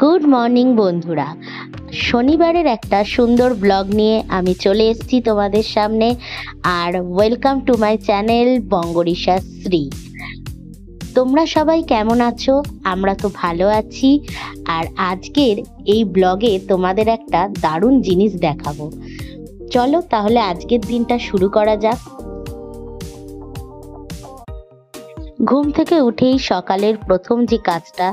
Good morning বন্ধুরা, শনিবারের একটা সুন্দর ব্লগ নিয়ে আমি চলে এসেছি তোমাদের সামনে। আর welcome to my channel Bangarisha Shri. তোমরা সবাই কেমন আছো? আমরা তো ভালো আছি। আর আজকের এই ব্লগে তোমাদের একটা দারুণ জিনিস দেখাবো। চলো তাহলে আজকের দিনটা শুরু করা যাক। ঘুম থেকে উঠেই সকালের প্রথম যে কাজটা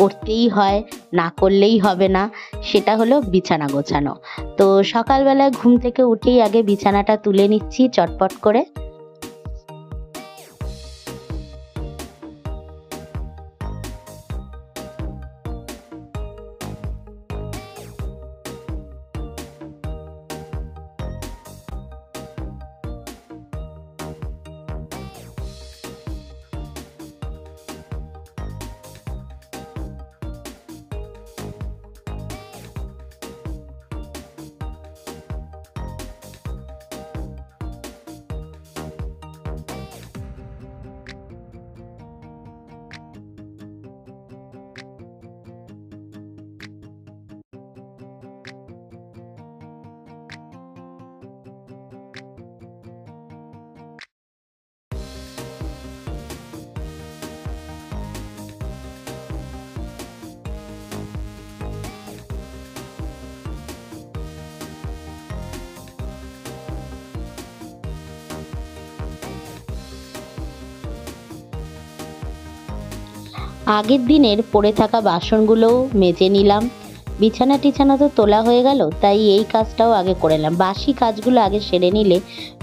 করতেই হয়, না করলেই হবে না, সেটা হলো বিছানা গোছানো। তো সকালবেলায় ঘুম থেকে উঠেই আগে বিছানাটা তুলে নিচ্ছি চটপট করে। আগের দিনের পড়ে থাকা বাসনগুলোও মেজে নিলাম। বিছানা টিছানা তো তোলা হয়ে গেল, তাই এই কাজটাও আগে করে নিলাম। বাসি কাজগুলো আগে সেরে নিলে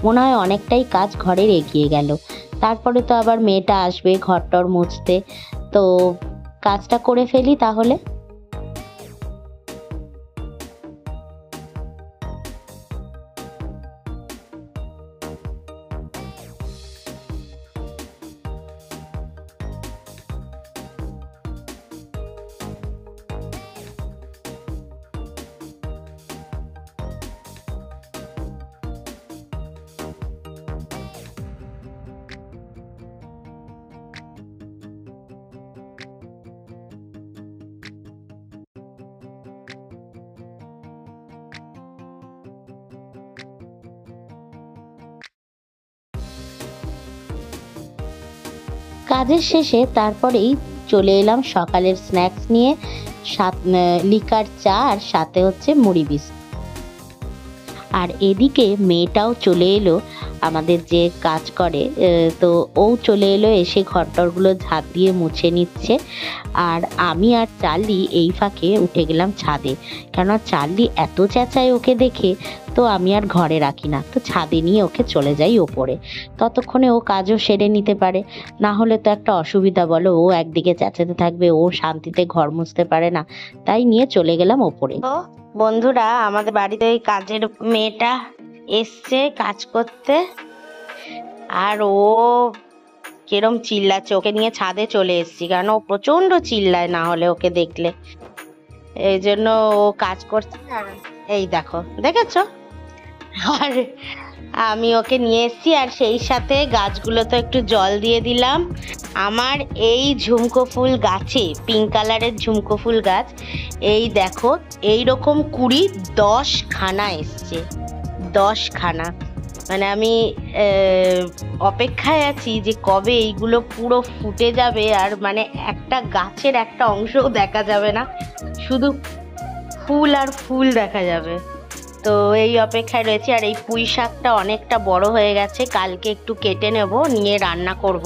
মনে হয় অনেকটাই কাজ ঘরের এগিয়ে গেল। তারপরে তো আবার মেয়েটা আসবে ঘরটর মুছতে, তো কাজটা করে ফেলি তাহলে। কাজের শেষে তারপরেই চলে এলাম সকালের স্ন্যাক্স নিয়ে। লিকার চা আর সাথে হচ্ছে মুড়ি বিস্কুট। আর এদিকে মেয়েটাও চলে এলো, আমাদের যে কাজ করে, তো ও চলে এলো, এসে ঘরটরগুলো ঝাঁট দিয়ে মুছে নিচ্ছে। আর আমি আর চার্লি এই ফাঁকে উঠে গেলাম ছাদে, কেননা চার্লি এত চেঁচায় ওকে দেখে, তো আমি আর ঘরে রাখি না, তো ছাদে নিয়ে ওকে চলে যাই ওপরে। ততক্ষণে ও কাজও সেরে নিতে পারে, না হলে তো একটা অসুবিধা, বলো, ও একদিকে চেঁচাতে থাকবে, ও শান্তিতে ঘর মুছতে পারে না। তাই নিয়ে চলে গেলাম ওপরে। বন্ধুরা, আমাদের বাড়িতে ওই কাজের মেয়েটা এসছে কাজ করতে, আর ও কিরম চিল্লাচ্ছে। ওকে নিয়ে ছাদে চলে এসেছি, কারণ ও প্রচন্ড চিল্লায় না হলে ওকে দেখলে, এই জন্য ও কাজ করছে। আর এই দেখো, দেখেছো? আর আমি ওকে নিয়ে এসেছি, আর সেই সাথে গাছগুলো তো একটু জল দিয়ে দিলাম। আমার এই ঝুমকো ফুল গাছে, পিঙ্ক কালারের ঝুমকো ফুল গাছ, এই দেখো এইরকম 10খানা এসছে, 10খানা। মানে আমি অপেক্ষায় আছি যে কবে এইগুলো পুরো ফুটে যাবে, আর মানে একটা গাছের একটা অংশও দেখা যাবে না, শুধু ফুল আর ফুল দেখা যাবে। তো এই অপেক্ষায় রয়েছে। আর এই পুঁই শাকটা অনেকটা বড় হয়ে গেছে, কালকে একটু কেটে নেব, নিয়ে রান্না করব।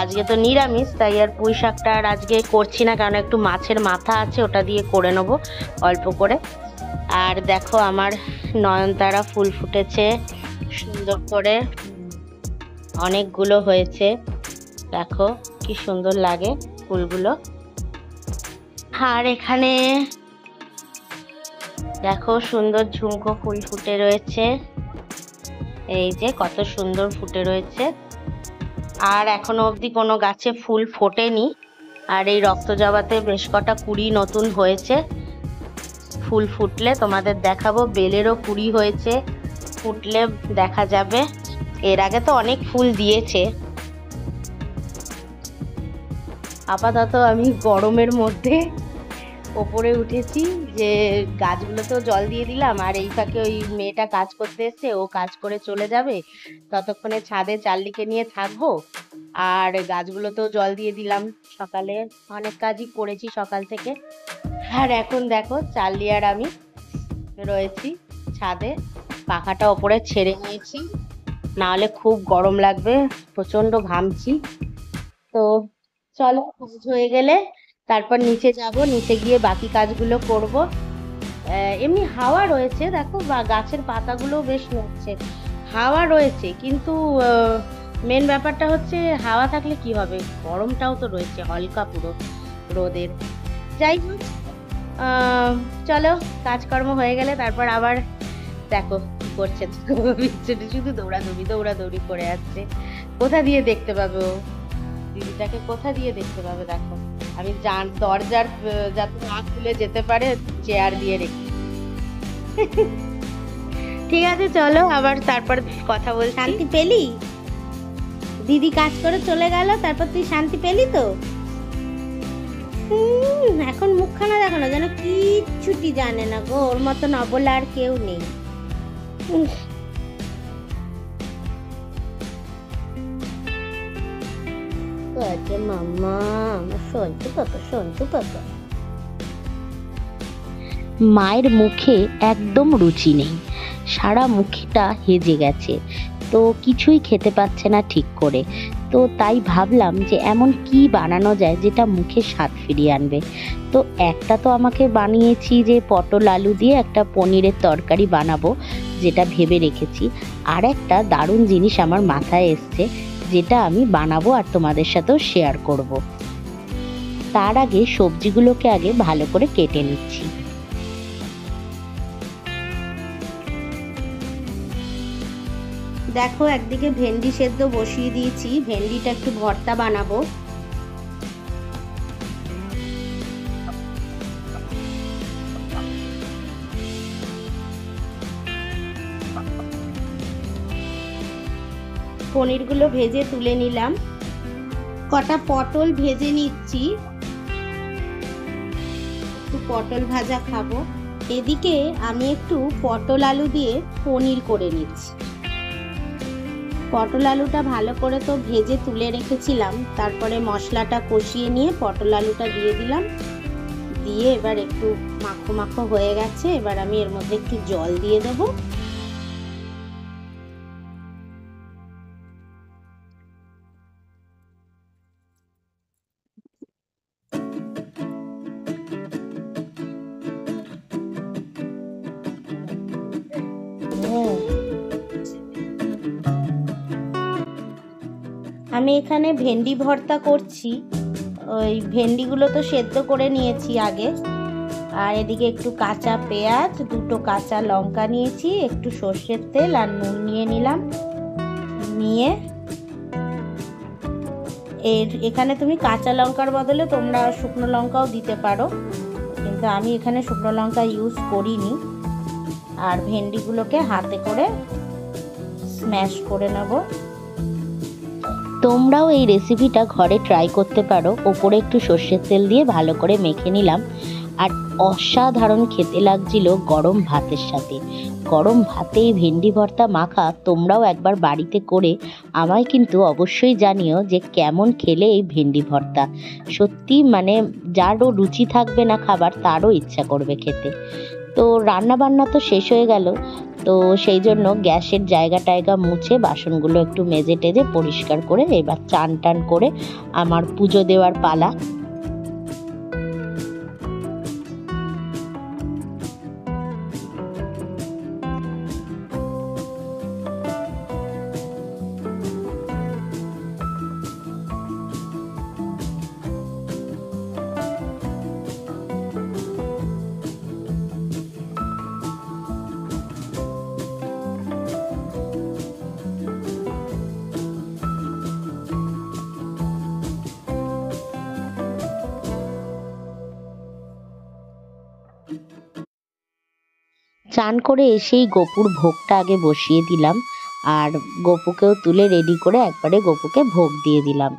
আজকে তো নিরামিষ, তাই আর পুঁই শাকটা আর আজকে করছি না, কারণ একটু মাছের মাথা আছে, ওটা দিয়ে করে নেব অল্প করে। আর দেখো আমার নয়নতারা ফুল ফুটেছে সুন্দর করে, অনেকগুলো হয়েছে, দেখো কি সুন্দর লাগে ফুলগুলো। আর এখানে দেখো সুন্দর ঝুমকো ফুল ফুটে রয়েছে, এই যে কত সুন্দর ফুটে রয়েছে। আর এখনো অবধি কোনো গাছে ফুল ফোটেনি। আর এই রক্ত জবাতে বেশ কটা কুড়ি নতুন হয়েছে, ফুল ফুটলে তোমাদের দেখাবো। বেলেরও কুড়ি হয়েছে, ফুটলে দেখা যাবে। এর আগে তো অনেক ফুল দিয়েছে। আপাতত আমি গরমের মধ্যে ওপরে উঠেছি যে গাছগুলোতেও জল দিয়ে দিলাম, আর এই ফাঁকে ওই মেয়েটা কাজ করতে এসছে, ও কাজ করে চলে যাবে, ততক্ষণে ছাদে চার্লিকে নিয়ে থাকবো আর গাছগুলোতেও জল দিয়ে দিলাম। সকালে অনেক কাজই করেছি সকাল থেকে। আর এখন দেখো চার্লি আর আমি রয়েছি ছাদে, পাখাটা ওপরে ছেড়ে নিয়েছি, না হলে খুব গরম লাগবে, প্রচন্ড ঘামছি। তো চলো কাজ হয়ে গেলে তারপর নিচে যাব, নিচে গিয়ে বাকি কাজগুলো করব। এমনি হাওয়া রয়েছে দেখো, বা গাছের পাতাগুলো বেশ নড়ছে, হাওয়া রয়েছে, কিন্তু মেন ব্যাপারটা হচ্ছে হাওয়া থাকলে কি হবে, গরমটাও তো রয়েছে হালকা পুরো রোদের। যাই হোক, চলো কাজকর্ম হয়ে গেলে তারপর আবার দেখো কি করছে, বিচ্ছুটি শুধু দৌড়াদৌড়ি দৌড়াদৌড়ি করে যাচ্ছে। কোথা দিয়ে দেখতে পাবে ও, দিদিটাকে কোথা দিয়ে দেখতে পাবে? দেখো আমি দরজার যাতে না খুলে যেতে পারে চেয়ার দিয়ে রেখে। ঠিক আছে চলো আবার তারপর কথা বলছি। শান্তি পেলি? দিদি কাজ করে চলে গেল, তারপর তুই শান্তি পেলি তো? এখন মুখখানা দেখো না, যেন কিচ্ছুটি জানে না গো, ওর মতন অবলা আর কেউ নেই। মাম্মা সন্তু পাপা, সন্তু পাপা। মায়ের মুখে একদম রুচি নেই, সারা মুখটা হেজে গেছে, তো কিছুই খেতে পাচ্ছে না ঠিক করে। তো তাই ভাবলাম যে এমন কি বানানো যায় যেটা মুখে স্বাদ ফিরিয়ে আনবে। তো একটা তো আমাকে বানিয়েছি যে পটল আলু দিয়ে একটা পনিরের তরকারি বানাবো, যেটা ভেবে রেখেছি। আর একটা দারুণ জিনিস আমার মাথায় এসছে, যেটা আমি বানাবো আর তোমাদের সাথেও শেয়ার করব। তার আগে সবজিগুলোকে আগে ভালো করে কেটে নিচ্ছি। দেখো একদিকে ভেন্ডি সেদ্ধ বসিয়ে দিয়েছি, ভেন্ডিটা একটু ভর্তা বানাবো। পনিরগুলো ভেজে তুলে নিলাম, কটা পটল ভেজে নিচ্ছি, একটু পটল ভাজা খাবো। এদিকে আমি একটু পটল আলু দিয়ে পনির করে নিচ্ছি। পটল আলুটা ভালো করে তো ভেজে তুলে রেখেছিলাম, তারপরে মশলাটা কষিয়ে নিয়ে পটল আলুটা দিয়ে দিলাম, দিয়ে এবার একটু মাখো মাখো হয়ে গেছে, এবার আমি এর মধ্যে একটু জল দিয়ে দেবো। আমি এখানে ভেন্ডি ভর্তা করছি, ওই ভেন্ডিগুলো তো সেদ্ধ করে নিয়েছি আগে, আর এদিকে একটু কাঁচা পেঁয়াজ, দুটো কাঁচা লঙ্কা নিয়েছি, একটু সর্ষের তেল আর নুন নিয়ে নিলাম, নিয়ে এখানে তুমি কাঁচা লঙ্কার বদলে তোমরা শুকনো লঙ্কাও দিতে পারো, কিন্তু আমি এখানে শুকনো লঙ্কা ইউজ করিনি। আর ভেন্ডিগুলোকে হাতে করে স্ম্যাশ করে নেব। তোমরাও এই রেসিপিটা ঘরে ট্রাই করতে পারো। ওপরে একটু সর্ষের তেল দিয়ে ভালো করে মেখে নিলাম, আর অসাধারণ খেতে লাগছিল গরম ভাতের সাথে। গরম ভাতে এই ভেন্ডি ভর্তা মাখা তোমরাও একবার বাড়িতে করে আমায় কিন্তু অবশ্যই জানিও যে কেমন খেলে এই ভেন্ডি ভর্তা। সত্যি মানে যারও রুচি থাকবে না খাবার, তারও ইচ্ছা করবে খেতে। তো রান্না বান্না তো শেষ হয়ে গেল, তো সেই জন্য গ্যাসের জায়গা টায়গা মুছে বাসনগুলো একটু মেজে টেজে পরিষ্কার করে এবার চান টান করে আমার পুজো দেওয়ার পালা। চান করে এসেই গপুর ভোগটা আগে বসিয়ে দিলাম, আর গপুকেও তুলে রেডি করে একবারে গপুকে ভোগ দিয়ে দিলাম।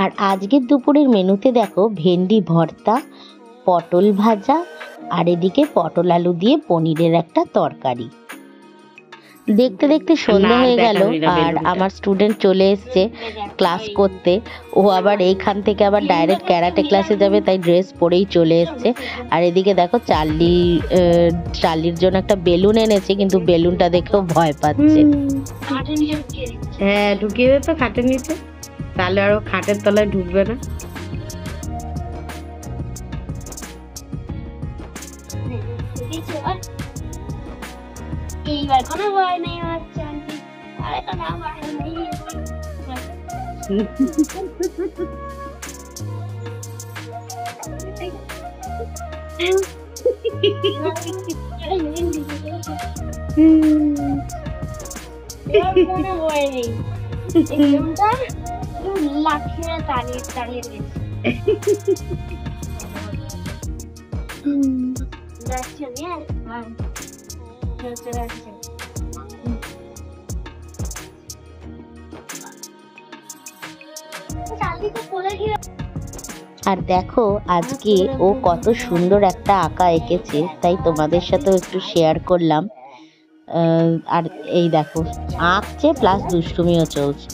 আর আজকের দুপুরের মেনুতে দেখো ভেন্ডি ভর্তা, পটল ভাজা আর এদিকে পটল আলু দিয়ে পনিরের একটা তরকারি। দেখতে দেখতে সন্ধ্যা হয়ে গেল আর আমার স্টুডেন্ট চলে এসছে ক্লাস করতে। ও আবার এইখান থেকে আবার ডাইরেক্ট ক্যারাটে ক্লাসে যাবে, তাই ড্রেস পরেই চলে এসছে। আর এদিকে দেখো চার্লির জন্য একটা বেলুন এনেছে, কিন্তু বেলুনটা দেখেও ভয় পাচ্ছে। হ্যাঁ, ঢুকিয়ে দে তো খাটের নিচে, তাহলে আরো খাটের তলায় ঢুকবে না। এইবার কোনো ভয় নেই আমার চান্দি, আরে কোনো ভয় নেই। কোনো ভয় নেই, একদমটা লাঠিয়ে দাঁড়িয়ে দাঁড়িয়ে গেছে। যাচ্ছি আমি, আর দেখো আজকে ও কত সুন্দর একটা আঁকা এঁকেছে, তাই তোমাদের সাথেও একটু শেয়ার করলাম। আর এই দেখো আঁকছে প্লাস দুষ্টুমিও চলছে।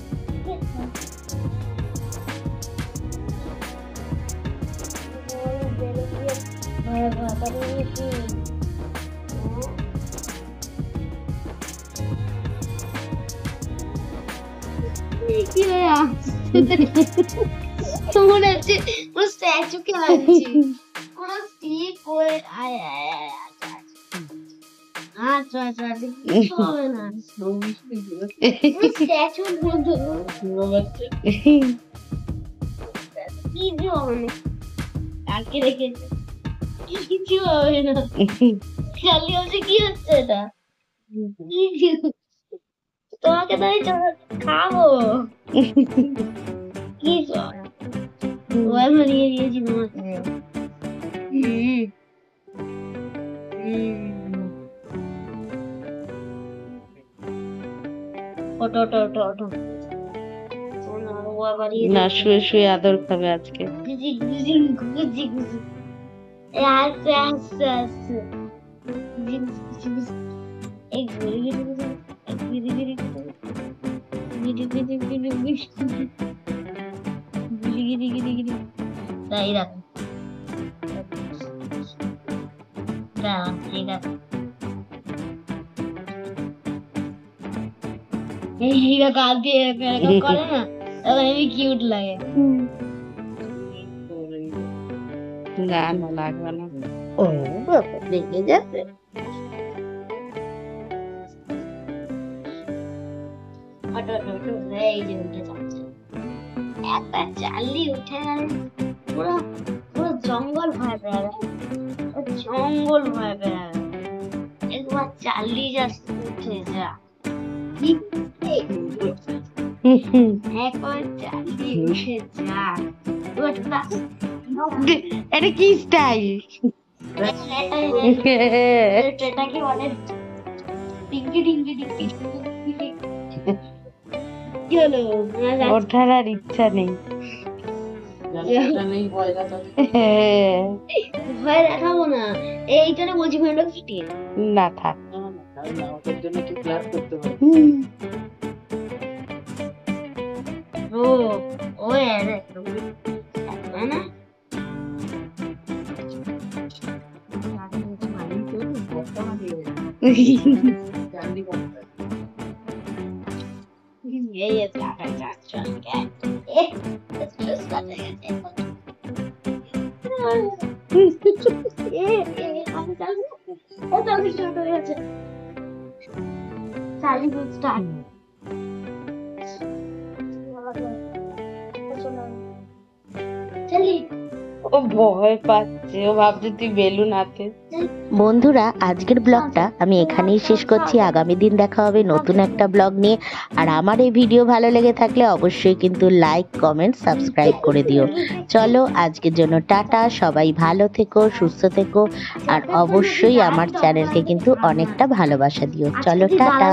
মনে হচ্ছে পুরো স্ট্যাচুকে লাগছে, পুরো স্টিক করে। আচ্ছা আচ্ছা হবে না, স্ট্যাচু কিছু হবে না, আঁকে রেখেছে কিছু হবে না। খালি হচ্ছে কি হচ্ছে এটা, তোমাকে তো আমি খাবো কি ওয়াই বানিয়ে দিয়েছি তোমাকে। না, শুয়ে শুয়ে আদর খাবে আজকে। তাই রাখো, ঠিক আছে। এইটা গাল দিয়ে করে না, তখন আমি কিউট লাগে। গান লাগবে না, ও বাবা লেগে যাচ্ছে। এই যে উঠে যাচ্ছে, একটা চার্লি উঠে গেলে পুরো পুরো জঙ্গল ভয় পেয়ে গেল, জঙ্গল ভয় পেয়ে গেল। একবার চার্লি যাচ্ছে, উঠে যা, একবার চার্লি উঠে যা। এটা কি স্টাইল? এটা কি বলে, টিঙ্কি টিঙ্কি টিঙ্কি। কি হলো, ওঠার আর ইচ্ছা নেই। ভয় দেখাবো না, এইটা না বলছি ভয়টা ফিটিয়ে না থাক। ও ও না ও ভয় পাচ্ছে, ও ভাবছে তুই বেলুন হাতে। বন্ধুরা, আজকের ব্লগটা আমি এখানেই শেষ করছি। আগামী দিন দেখা হবে নতুন একটা ব্লগ নিয়ে। আর আমার এই ভিডিও ভালো লেগে থাকলে অবশ্যই কিন্তু লাইক, কমেন্ট, সাবস্ক্রাইব করে দিও। চলো আজকের জন্য টাটা, সবাই ভালো থেকো, সুস্থ থেকো, আর অবশ্যই আমার চ্যানেলকে কিন্তু অনেকটা ভালোবাসা দিও। চলো টাটা।